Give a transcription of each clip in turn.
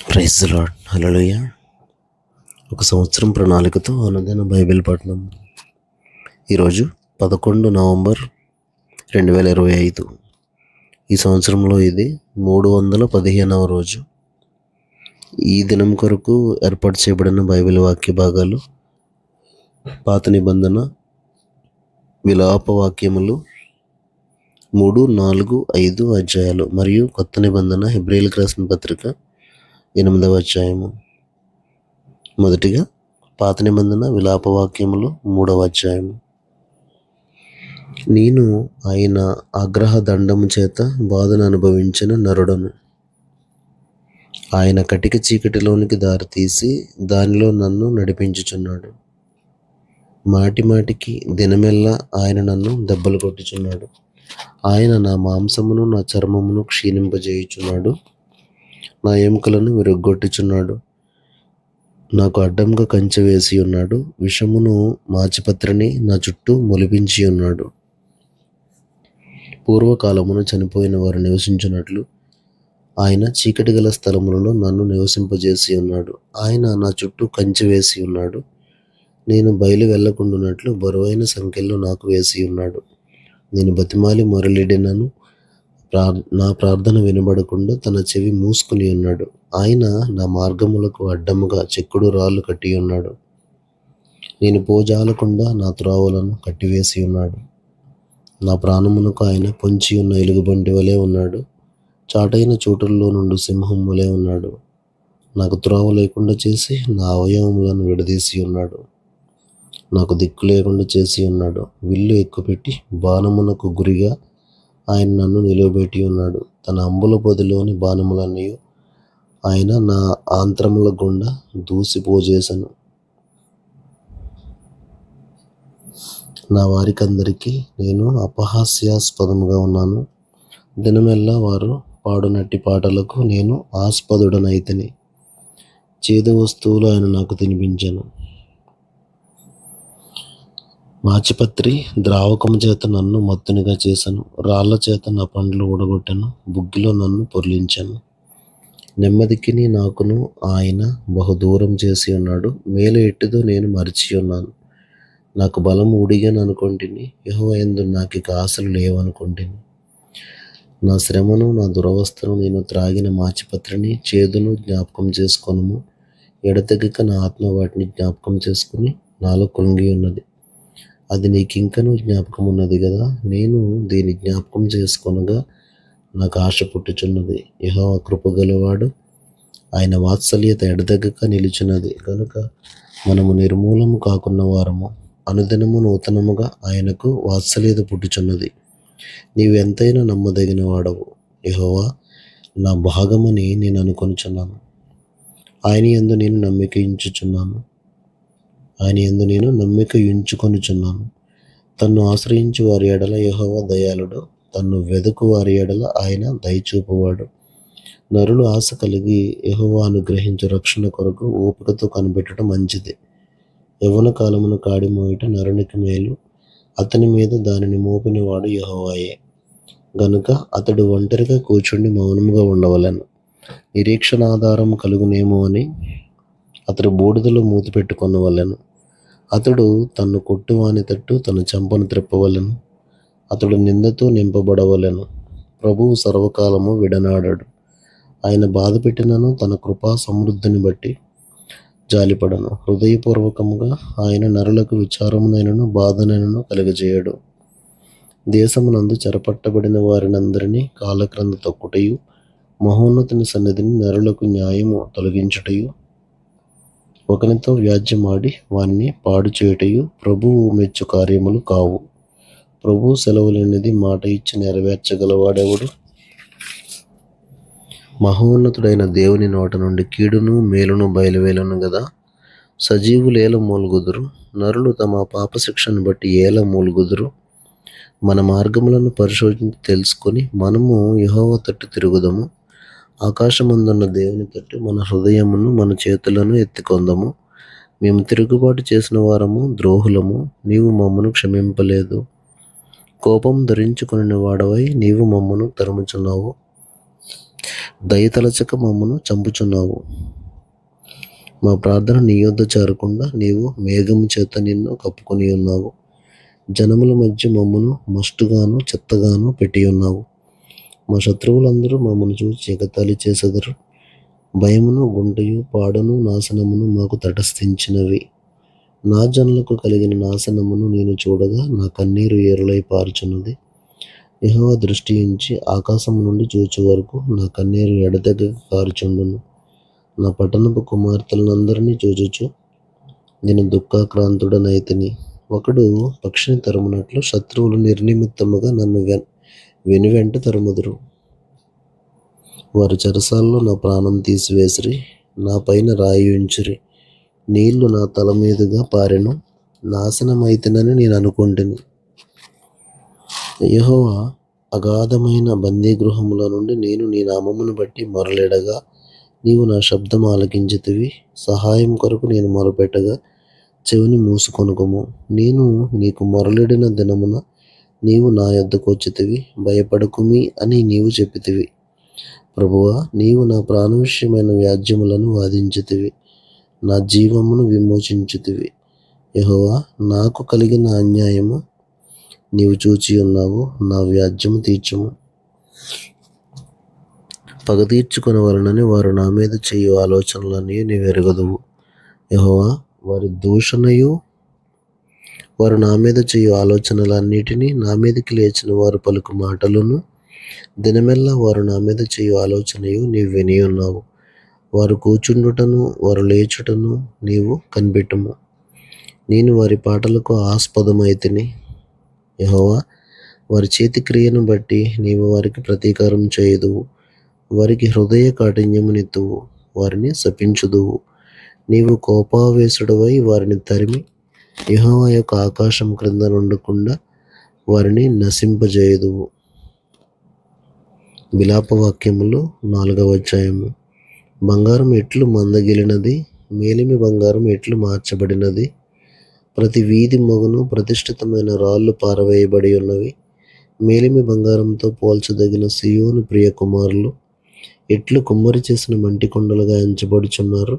Praise the lord. హల్లెలూయా. ఒక సంవత్సరం ప్రణాళికతో అనుదిన బైబిల్ పఠనం. ఈరోజు 11 నవంబర్ 2025. ఈ సంవత్సరంలో ఇది 315వ రోజు. ఈ దినం కొరకు ఏర్పాటు చేయబడిన బైబిల్ వాక్య భాగాలు పాత నిబంధన విలాప వాక్యములు 3, 4, 5 అధ్యాయాలు మరియు కొత్త నిబంధన హెబ్రీయులకు రాసిన పత్రిక 8వ అధ్యాయము. మొదటిగా పాత నిబంధన విలాప వాక్యములు 3వ అధ్యాయము. నేను ఆయన ఆగ్రహ దండము చేత బాధను అనుభవించిన నరుడను. ఆయన కటిక చీకటిలోనికి దారితీసి దానిలో నన్ను నడిపించుచున్నాడు. మాటి మాటికి దినమెల్లా ఆయన నన్ను దెబ్బలు కొట్టుచున్నాడు. ఆయన నా మాంసమును నా చర్మమును క్షీణింపజేయుచున్నాడు. నా ఎముకలను విరగ్గొట్టుచున్నాడు. నాకు అడ్డంగా కంచె వేసి ఉన్నాడు. విషమును మాచిపత్రిని నా చుట్టూ మొలిపించి ఉన్నాడు. పూర్వకాలమున చనిపోయిన వారు నివసించినట్లు ఆయన చీకటి గల స్థలములలో నన్ను నివసింపజేసి ఉన్నాడు. ఆయన నా చుట్టూ కంచె వేసి ఉన్నాడు. నేను బయలు వెళ్ళకుండానట్లు బరువైన సంఖ్యలో నాకు వేసి ఉన్నాడు. నేను బతిమాలి మొరలిడినను నా ప్రార్థన వినబడకుండా తన చెవి మూసుకుని ఉన్నాడు. ఆయన నా మార్గములకు అడ్డముగా చెక్కుడు రాళ్ళు కట్టి ఉన్నాడు. నేను పోజాలకుండా నా త్రోవలను కట్టివేసి ఉన్నాడు. నా ప్రాణమునకు ఆయన పొంచి ఉన్న ఎలుగుబంటి వలె ఉన్నాడు. చాటైన చోటుల్లో నుండి సింహం వలె ఉన్నాడు. నాకు త్రోవ లేకుండా చేసి నా అవయవములను విడదీసి ఉన్నాడు. నాకు దిక్కు లేకుండా చేసి ఉన్నాడు. విల్లు ఎక్కుపెట్టి బాణమునకు గురిగా ఆయన నన్ను నిలవబెట్టి ఉన్నాడు. తన అంబుల పొదిలోని బాణములన్నీ ఆయన నా ఆంత్రముల గుండా దూసిపోజేసను. నా వారికందరికీ నేను అపహాస్యాస్పదముగా ఉన్నాను. దినమెల్లా వారు పాడునట్టి పాటలకు నేను ఆస్పదుడనైతిని. చేదు వస్తువులు ఆయన నాకు తినిపించెను. మాచిపత్రి ద్రావకము చేత నన్ను మత్తునిగా చేశాను. రాళ్ల చేత నా పండ్లు ఊడగొట్టెను. బుగ్గిలో నన్ను పొర్లించాను. నెమ్మదికిని నాకును ఆయన బహుదూరం చేసి ఉన్నాడు. మేలు ఎట్టిదో నేను మరిచి ఉన్నాను. నాకు బలము ఉడిగాను అనుకొంటిని. యెహోవా యందు నాకిక ఆశలు లేవనుకొంటిని. నా శ్రమను నా దురవస్థను నేను త్రాగిన మాచిపత్రిని చేదును జ్ఞాపకం చేసుకొనుము. ఎడతెగక నా ఆత్మ వాటిని జ్ఞాపకం చేసుకుని నాలో కృంగి ఉన్నది. అది నీకింకనూ జ్ఞాపకం ఉన్నది కదా. నేను దీన్ని జ్ఞాపకం చేసుకొనగా నాకు ఆశ పుట్టుచున్నది. యెహోవా కృపగలవాడు, ఆయన వాత్సల్యత ఎడతెగక నిలుచున్నది కనుక మనము నిర్మూలము కాకున్న వారము. అనుదినము నూతనముగా ఆయనకు వాత్సల్యత పుట్టుచున్నది. నీవు ఎంతైనా నమ్మదగిన వాడవు, యెహోవా నా భాగమని నేను అనుకొనుచున్నాను. ఆయన యందు నేను నమ్మిక ఉంచుకొనుచున్నాను. తన్ను ఆశ్రయించు వారి ఎడల యెహోవా దయాళుడు. తన్ను వెదుకు వారి ఎడల ఆయన దయచూపువాడు. నరులు ఆశ కలిగి యెహోవా అనుగ్రహించు రక్షణ కొరకు ఓపికతో కనిపెట్టడం మంచిది. యవ్వన కాలమున కాడి మోయుట నరునికి మేలు. అతని మీద దానిని మోపినవాడు యెహోవాయే గనుక అతడు ఒంటరిగా కూర్చుండి మౌనముగా ఉండవలెను. నిరీక్షణ ఆధారం కలుగునేమో అని అతడు బూడిదలో మూతి పెట్టుకొనవలెను. అతడు తన్ను కొట్టువాని తట్టు తన చెంపను త్రిప్పవలెను. అతడు నిందతో నింపబడవలెను. ప్రభువు సర్వకాలము విడనాడడు. ఆయన బాధ పెట్టినను తన కృపా సమృద్ధిని బట్టి జాలిపడను. హృదయపూర్వకముగా ఆయన నరులకు విచారమునైనను బాధనైనను కలుగజేయడు. దేశమునందు చెరపట్టబడిన వారినందరినీ కాళ్ళక్రింద తొక్కుటయు, మహోన్నతుని సన్నిధిని నరులకు న్యాయము తొలగించుటయు, ఒకనితో వ్యాజ్యమాడి వానిని పాడు చేయుటయు ప్రభువు మెచ్చు కార్యములు కావు. ప్రభువు సెలవు లేనిది మాట ఇచ్చి నెరవేర్చగలవాడెవడు? మహోన్నతుడైన దేవుని నోట నుండి కీడును మేలును బయలువేలను గదా. సజీవులు ఏల మూలుగుదురు, నరులు తమ పాపశిక్షను బట్టి ఏల మూలుగుదురు. మన మార్గములను పరిశోధించి తెలుసుకొని మనము యెహోవా తట్టు తిరుగుదము. ఆకాశమందున్న దేవుని తట్టు మన హృదయమును మన చేతులను ఎత్తికొందము. మేము తిరుగుబాటు చేసిన వారము, ద్రోహులము, నీవు మమ్మను క్షమింపలేదు. కోపం ధరించుకొనిన వాడవై నీవు మమ్మను తరుముచున్నావు. దయతలచక మమ్మను చంపుచున్నావు. మా ప్రార్థన నీ యొద్ద చేరకుండా నీవు మేఘము చేత నిన్ను కప్పుకొని ఉన్నావు. జనముల మధ్య మమ్మను మస్టుగాను చెత్తగాను పెట్టి ఉన్నావు. మా శత్రువులందరూ మమ్మను చూచి ఎగతాళి చేసెదరు. భయమును, గుంటయు, పాడును, నాశనమును మాకు తటస్థించినవి. నా జనులకు కలిగిన నాశనమును నేను చూడగా నా కన్నీరు ఏరులై పారుచున్నది. యెహోవా దృష్టి ఉంచి ఆకాశము నుండి చూచు వరకు నా కన్నీరు ఎడతెగక కారుచుండును. నా పట్టణపు కుమార్తెలందరినీ చూచుచు నేను దుఃఖాక్రాంతుడనైతిని. ఒకడు పక్షిని తరుమునట్లు శత్రువులు నిర్నిమిత్తముగా నన్ను వెనువెంట తరుముదురు. వారు చెరసాల్లో నా ప్రాణం తీసివేసిరి, నా పైన రాయి ఉంచిరి. నీళ్లు నా తల మీదుగా పారెను, నాశనమైతినని నేను అనుకుంటుని. యెహోవా, అగాధమైన బందీగృహముల నుండి నేను నీ నామమును బట్టి మొరలెడగా నీవు నా శబ్దం ఆలకించితివి. సహాయం కొరకు నేను మొరపెట్టగా చెవిని మూసుకొనుకుము. నేను నీకు మొరలిడిన దినమున నీవు నా యొద్దకు వచ్చితివి. భయపడకుమి అని నీవు చెప్పితివి. ప్రభువా, నీవు నా ప్రాణ విషయమైన వ్యాజ్యములను వాదించితివి, నా జీవమును విమోచించితివి. యెహోవా, నాకు కలిగిన అన్యాయము నీవు చూచి ఉన్నావు. నా వ్యాజ్యము తీర్చుము. పగ తీర్చుకొనవలనని వారు నా మీద చేయు ఆలోచనలన్నీ నీవెరగదువు. యెహోవా, వారి దూషణయు వారు నా మీద చేయు ఆలోచనలన్నిటినీ, నా మీదకి లేచిన వారు పలుకు మాటలను, దినమెల్లా వారు నా మీద చేయు ఆలోచనయు నీవు విని ఉన్నావు. వారు కూర్చుండుటను, వారు లేచుటను నీవు కనిపెట్టుము. నేను వారి పాటలకు ఆస్పదమైతిని. యెహోవా, వారి చేతి క్రియను బట్టి నీవు వారికి ప్రతీకారం చేయుదువు. వారికి హృదయ కాఠిన్యమునిత్తువు, వారిని శపించుదువు. నీవు కోపావేశుడవై వారిని తరిమి యెహోవా యొక్క ఆకాశం క్రింద నుండకుండా వారిని నశింపజేయుదువు. విలాపవాక్యములు 4వ అధ్యాయము. బంగారం ఎట్లు మందగిలినది, మేలిమి బంగారం ఎట్లు మార్చబడినది. ప్రతి వీధి మొగను ప్రతిష్ఠితమైన రాళ్ళు పారవేయబడి ఉన్నవి. మేలిమి బంగారంతో పోల్చదగిన సియోను ప్రియ కుమారులు ఎట్లు కుమ్మరి చేసిన మంటి కొండలుగా ఎంచబడుచున్నారు.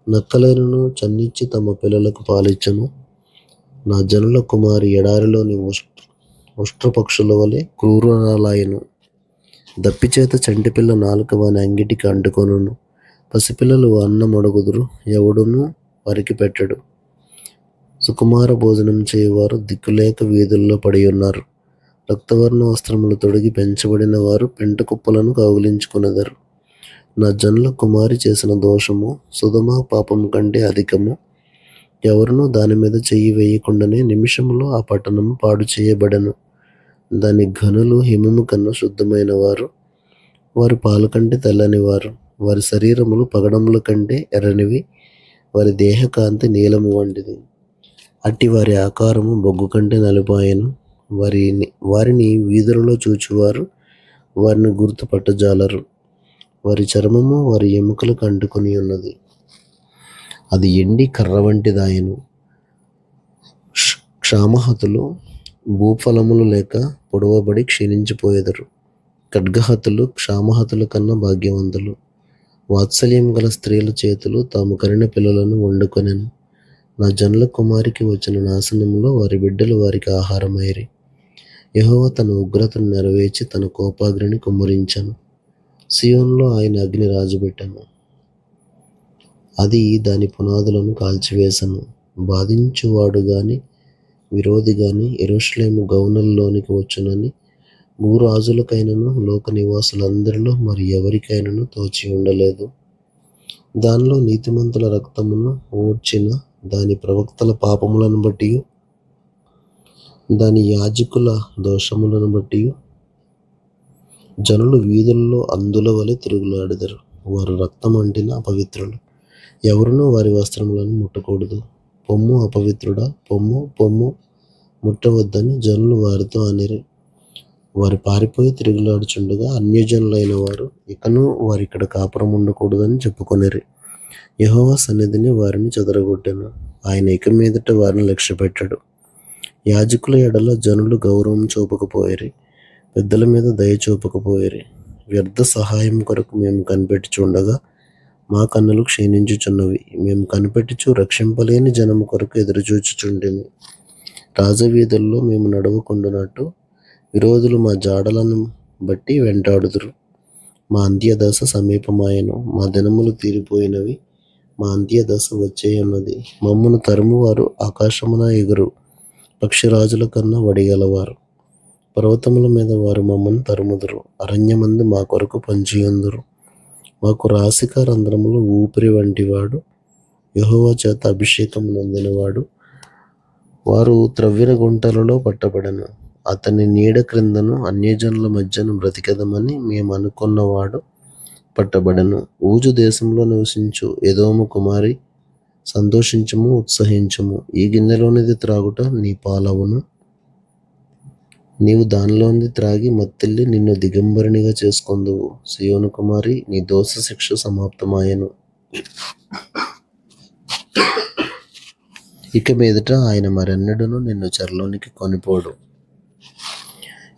నక్కలైనను చన్నిచ్చి తమ పిల్లలకు పాలిచ్చను. నా జనుల కుమారి ఎడారిలోని ఉష్ట్రపక్షుల వలె క్రూరాలయను. దప్పిచేత చంటిపిల్ల నాలుక వాని అంగిటికి అంటుకొనును. పసిపిల్లలు అన్నమడుగుదురు, ఎవడునూ వారికి పెట్టడు. సుకుమార భోజనం చేయువారు దిక్కులేక వీధుల్లో పడి ఉన్నారు. రక్తవర్ణ వస్త్రములు తొడిగి పెంచబడిన వారు పెంట కుప్పలను కౌగిలించుకొనెదరు. నా జనుల కుమారి చేసిన దోషము సుధమ పాపము కంటే అధికము. ఎవరునూ దాని మీద చెయ్యి వేయకుండానే నిమిషములో ఆ పట్టణము పాడు చేయబడెను. దాని ఘనులు హిమము కన్నా శుద్ధమైన వారు, వారి పాలు కంటే తెల్లని వారు. వారి శరీరములు పగడముల కంటే ఎర్రనివి, వారి దేహకాంతి నీలము వంటిది. అట్టి వారి ఆకారము బొగ్గు కంటే నలుపాయను. వారిని వీధులలో చూచువారు వారిని గుర్తుపట్టజాలరు. వారి చర్మము వారి ఎముకలకు అంటుకొని ఉన్నది, అది ఎండి కర్ర వంటిదాయను. క్షామహతులు భూఫలములు లేక పొడవబడి క్షీణించిపోయెదరు. ఖడ్గహతులు క్షామహతుల కన్నా భాగ్యవంతులు. వాత్సల్యం గల స్త్రీల చేతులు తాము కనిన పిల్లలను వండుకొనెను. నా జనుల కుమారికి వచ్చిన నాశనంలో వారి బిడ్డలు వారికి ఆహారమైరి. యెహోవా తన ఉగ్రతను నెరవేర్చి తన కోపాగ్నిని కుమ్మరించెను. సియోనులో ఆయన అగ్ని రాజుబెట్టెను, అది దాని పునాదులను కాల్చివేసెను. బాధించువాడు గాని విరోధి గాని యెరూషలేము గౌనుల్లోనికి వచ్చునని భూరాజులకైనను లోక నివాసులందరిలో మరి ఎవరికైనను తోచి ఉండలేదు. దానిలో నీతిమంతుల రక్తమును ఊడ్చిన దాని ప్రవక్తల పాపములను బట్టి, దాని యాజకుల దోషములను బట్టి జనులు వీధుల్లో అందుల వలె తిరుగులాడెదరు. వారు రక్తం అంటిన అపవిత్రులు, ఎవరునూ వారి వస్త్రములను ముట్టకూడదు. పొమ్ము అపవిత్రుడా, పొమ్ము పొమ్ము, ముట్టవద్దని జనులు వారితో అనిరి. వారు పారిపోయి తిరుగులాడుచుండగా అన్యజనులైన వారు ఇకను వారిక్కడ కాపురం ఉండకూడదని చెప్పుకొనిరి. యెహోవా సన్నిధిని వారిని చెదరగొట్టెను, ఆయన ఇక మీదట వారిని లక్ష్యపెట్టడు. యాజకుల ఎడల జనులు గౌరవం చూపకపోయిరి, పెద్దల మీద దయ చూపకపోయిరి. వ్యర్థ సహాయం కొరకు మేము కనిపెట్టుచుండగా మా కన్నులు క్షీణించుచున్నవి. మేము కనిపెట్టుచు రక్షింపలేని జనము కొరకు ఎదురుచూచుచుండిమి. రాజవీధుల్లో మేము నడవకుండునట్టు విరోధులు మా జాడలను బట్టి వెంటాడుదురు. మా అంత్యదశ సమీపమాయెను. మా దినములు తీరిపోయినవి. మా అంత్యదశ వచ్చేయున్నది. మమ్మను తరుమువారు ఆకాశమున ఎగురు పక్షిరాజుల కన్నా వడిగలవారు. పర్వతముల మీద వారు మమ్మను తరుముదురు. అరణ్యమందు మా కొరకు పొంచియుందురు. మాకు రాసిక రంధ్రములు ఊపిరి వంటివాడు యెహోవా చేత అభిషేకం నొందినవాడు. వారు త్రవ్విన గుంటలలో పట్టబడను. అతని నీడ క్రిందను అన్యజనుల మధ్యను బ్రతికెదమని మేము అనుకున్నవాడు పట్టబడను. ఊజు దేశంలో నివసించు ఎదోము కుమారి, సంతోషించుము, ఉత్సహించుము. ఈ గిన్నెలోనిది త్రాగుట నీ పాలవును. నీవు దానిలోనిది త్రాగి మత్తిల్లి నిన్ను దిగంబరినిగా చేసుకొందువు. సియోను కుమారి, నీ దోష శిక్ష సమాప్తమాయెను. ఇక మీదట ఆయన మరెన్నడూను నిన్ను చెరలోనికి కొనిపోడు.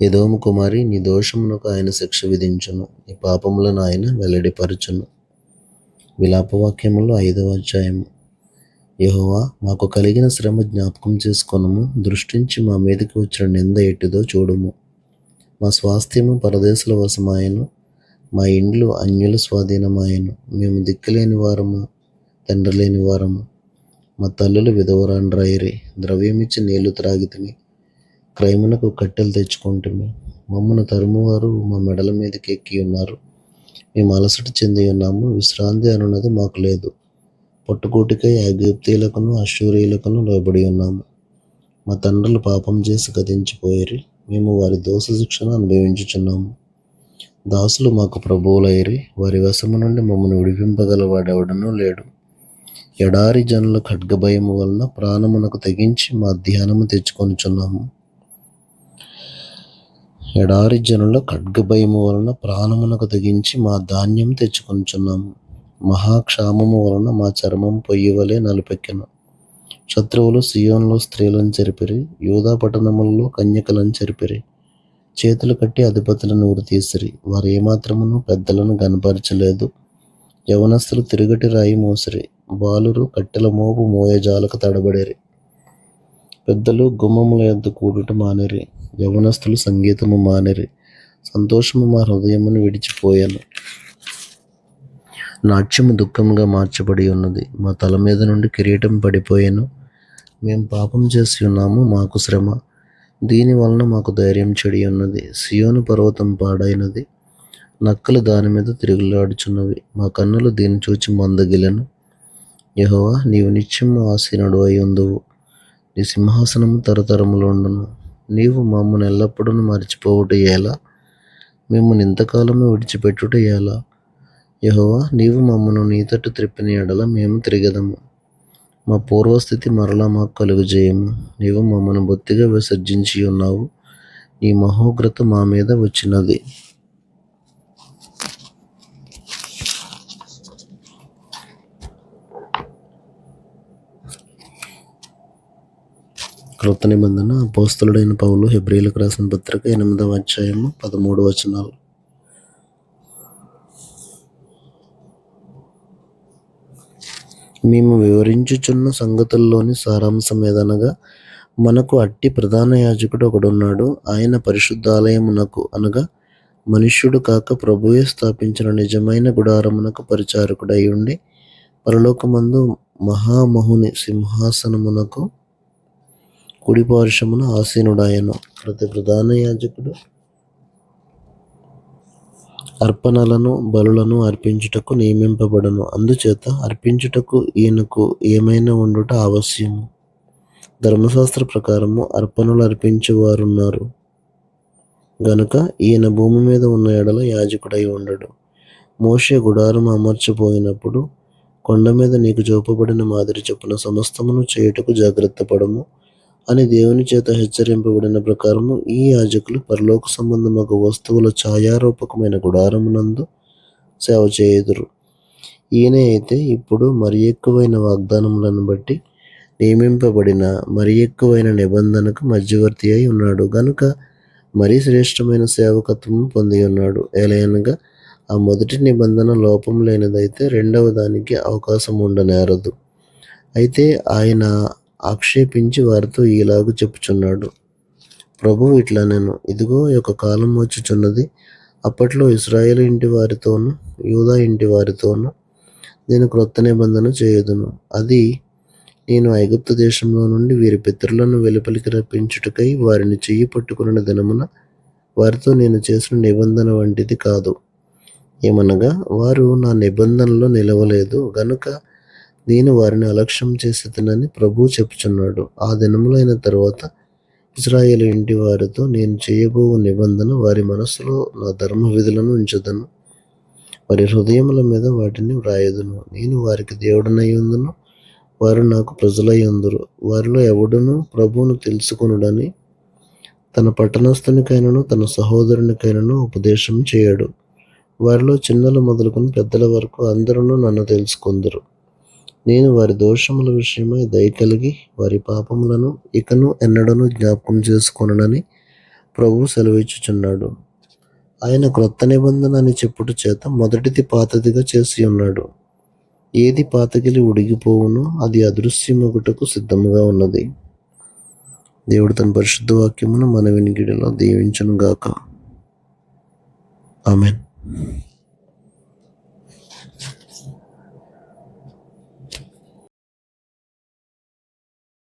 ఎదోము కుమారి, నీ దోషమునకు ఆయన శిక్ష విధించును. నీ పాపములను ఆయన వెల్లడిపరచును. విలాపవాక్యములు 5వ అధ్యాయము. యెహోవా, మాకు కలిగిన శ్రమ జ్ఞాపకం చేసుకొనుము. దృష్టించి మా మీదకి వచ్చిన నింద ఎట్టిదో చూడుము. మా స్వాస్థ్యము పరదేశుల వశమాయెను. మా ఇండ్లు అన్యుల స్వాధీనమాయెను. మేము దిక్కులేని వారము, తండ్రి లేని వారము. మా తల్లులు విధవరాండ్రైరి. ద్రవ్యమిచ్చి నీళ్లు త్రాగితిమి, క్రయమునకు కట్టెలు తెచ్చుకుంటుమి. మమ్మను తరుమువారు మా మెడల మీదకి ఎక్కి ఉన్నారు. మేము అలసట చెంది ఉన్నాము. విశ్రాంతి అనున్నది మాకు లేదు. పట్టుకూటికై ఐగుప్తీయులకును అష్షూరీయులకును లోబడి ఉన్నాము. మా తండ్రులు పాపం చేసి గతించిపోయిరి. మేము వారి దోష శిక్షను అనుభవించుచున్నాము. దాసులు మాకు ప్రభువులైరి. వారి వశము నుండి మమ్మను విడిపింపగల వాడెవడనూ లేడు. ఎడారి జనుల ఖడ్గభయము వలన ప్రాణమునకు తెగించి మా ధ్యానము తెచ్చుకొనుచున్నాము. ఎడారి జనుల ఖడ్గభయము వలన ప్రాణమునకు తెగించి మా ధాన్యం తెచ్చుకొనుచున్నాము. మహాక్షామము వలన మా చర్మం పొయ్యి వలె నలుపెక్కెను. శత్రువులు సియోనులో స్త్రీలను చెరిపిరి, యూదా పట్టణములలో కన్యకలను చెరిపిరి. చేతులు కట్టి అధిపతులను ఉరితీసిరి. వారు ఏమాత్రమును పెద్దలను గనపరచలేదు. యవనస్తులు తిరుగటి రాయి మోసిరి. బాలురు కట్టెల మోపు మోయజాలకు తడబడిరి. పెద్దలు గుమ్మముల యొద్ద కూడుట మానిరి. యవనస్తులు సంగీతము మానిరి. సంతోషము మా హృదయమును విడిచిపోయాను. నాట్యము దుఃఖముగా మార్చబడి ఉన్నది. మా తల మీద నుండి కిరీటం పడిపోయాను. మేము పాపం చేసి ఉన్నాము, మాకు శ్రమ. దీని వలన మాకు ధైర్యం చెడి ఉన్నది. సియోను పర్వతం పాడైనది. నక్కలు దాని మీద తిరుగులాడుచున్నవి. మా కన్నులు దీన్ని చూచి మందగిలెను. యెహోవా, నీవు నిత్యము ఆసీనుడు అయి ఉందువు. నీ సింహాసనము తరతరములుండును. నీవు మమ్మను ఎల్లప్పుడూ మర్చిపోవుట ఎలా? మేము ఇంతకాలము విడిచిపెట్టుట ఎలా? యెహోవా, నీవు మమ్మను నీ తట్టు త్రిప్పిన ఎడల మేము తిరిగెదము. మా పూర్వస్థితి మరలా మాకు కలుగజేయము. నీవు మమ్మను బొత్తిగా విసర్జించి ఉన్నావు. నీ మహోగ్రత మా మీద వచ్చినది. క్రొత్త నిబంధన. అపోస్తలుడైన పౌలు హెబ్రీయులకు రాసిన పత్రిక 8వ అధ్యాయము 13 వచనాలు. మేము వివరించుచున్న సంగతుల్లోని సారాంశం ఏదనగా, మనకు అట్టి ప్రధాన యాజకుడు ఒకడున్నాడు. ఆయన పరిశుద్ధాలయమునకు అనగా మనుష్యుడు కాక ప్రభువే స్థాపించిన నిజమైన గుడారమునకు పరిచారకుడై ఉండి పరలోకమందు మహామహుని సింహాసనమునకు కుడి పార్శ్వమున ఆసీనుడాయను. ప్రతి ప్రధాన యాజకుడు అర్పణలను బలులను అర్పించుటకు నియమింపబడను. అందుచేత అర్పించుటకు ఈయనకు ఏమైనా ఉండుట ఆవశ్యము. ధర్మశాస్త్ర ప్రకారము అర్పణలు అర్పించేవారున్నారు గనుక ఈయన భూమి మీద ఉన్న ఎడల యాజకుడై ఉండడు. మోషే గుడారం అమర్చబోయినప్పుడు కొండ మీద నీకు చూపబడిన మాదిరి చొప్పున సమస్తమును చేయుటకు జాగ్రత్త పడము అని దేవుని చేత హెచ్చరింపబడిన ప్రకారము ఈ యాజకులు పరలోక సంబంధమగు వస్తువుల ఛాయారూపకమైన గుడారమునందు సేవ చేయుదురు. ఈయన అయితే ఇప్పుడు మరి ఎక్కువైన వాగ్దానములను బట్టి నియమింపబడిన మరి ఎక్కువైన నిబంధనకు మధ్యవర్తి అయి ఉన్నాడు గనుక మరీ శ్రేష్టమైన సేవకత్వం పొంది ఉన్నాడు. ఏలయనగా ఆ మొదటి నిబంధన లోపం లేనిదైతే రెండవ దానికి అవకాశం ఉండనేరదు. అయితే ఆయన ఆక్షేపించి వారితో ఈలాగు చెప్పుచున్నాడు. ప్రభువు ఇట్లనెను, ఇదిగో ఒక కాలం వచ్చుచున్నది, అప్పట్లో ఇశ్రాయేలు ఇంటి వారితోనూ యూదా ఇంటి వారితోనూ నేను క్రొత్త నిబంధన చేయుదును. అది నేను ఐగుప్తు దేశంలో నుండి వీరి పితరులను వెలుపలికి రప్పించుటకై వారిని చెయ్యి పట్టుకున్న దినమున వారితో నేను చేసిన నిబంధన వంటిది కాదు. ఏమనగా వారు నా నిబంధనలో నిలవలేదు గనుక నేను వారిని అలక్ష్యం చేసేదనని ప్రభువు చెప్పుచున్నాడు. ఆ దినములైన తరువాత ఇశ్రాయేలు ఇంటి వారితో నేను చేయబో నిబంధన వారి మనస్సులో నా ధర్మ విధులను ఉంచుదను, వారి హృదయముల మీద వాటిని వ్రాయదును. నేను వారికి దేవుడనై ఉందును, వారు నాకు ప్రజలై ఉందురు. వారిలో ఎవడునూ ప్రభువును తెలుసుకొనుడని తన పట్టణస్థునికైనను తన సహోదరునికైనను ఉపదేశం చేయడు. వారిలో చిన్నలు మొదలుకొని పెద్దల వరకు అందరూ నన్ను తెలుసుకొందురు. నేను వారి దోషముల విషయమై దయ కలిగి వారి పాపములను ఇకను ఎన్నడను జ్ఞాపకం చేసుకొననని ప్రభువు సెలవిచ్చుచున్నాడు. ఆయన క్రొత్త నిబంధన అని చెప్పుట చేత మొదటిది పాతదిగా చేసి ఉన్నాడు. ఏది పాతగిలి ఉడిగిపోవునో అది అదృశ్యమగుటకు సిద్ధముగా ఉన్నది. దేవుడు తన పరిశుద్ధ వాక్యమును మన వినికిడిలో దీవించును గాక. ఆమేన్.